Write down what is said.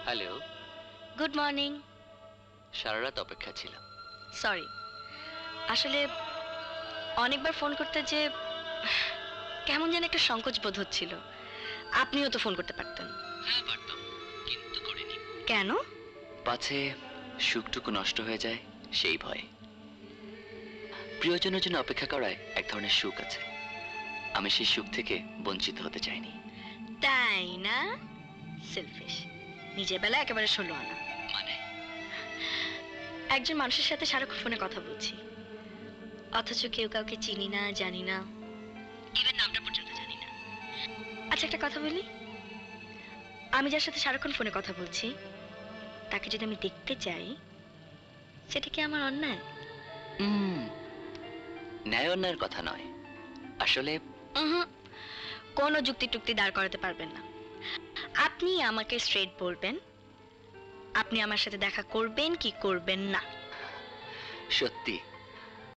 Hello. Good morning. সারা রাত অপেক্ষা ছিলাম। সরি, আসলে অনেকবার ফোন করতে যে কেমন যেন একটা সংকোচ বোধ হচ্ছিল। আপনিও তো ফোন করতে পারতেন। হ্যাঁ পারতাম, কিন্তু করিনি। কেন? পাছে সুখটুকু নষ্ট হয়ে যায় সেই ভয়ে। প্রিয়জনের জন্য অপেক্ষা করায় এক ধরনের সুখ আছে, আমি সেই সুখ থেকে বঞ্চিত হতে চাইনি। তাই না? সেলফিশ। নিজের বেলা একেবারে 16 আনা। মানে? একজন মানুষের সাথে সারাক্ষণ ফোনে কথা বলছি, অথচ কেউ কাউকে চিনি না, জানি না, ইভেন নামটা পর্যন্ত জানি না। আচ্ছা, একটা কথা বলি, আমি যার সাথে সারাক্ষণ ফোনে কথা বলছি তাকে যদি আমি দেখতে চাই, সেটা কি আমার অন্যায়? ন্যায় অন্যায়ের কথা নয়, আসলে হুম, কোনো যুক্তি টুক্তি দাঁড় করাতে পারবেন না। আপনি আমাকে স্ট্রেট বলবেন, আপনি আমার সাথে দেখা করবেন কি করবেন না। সত্যি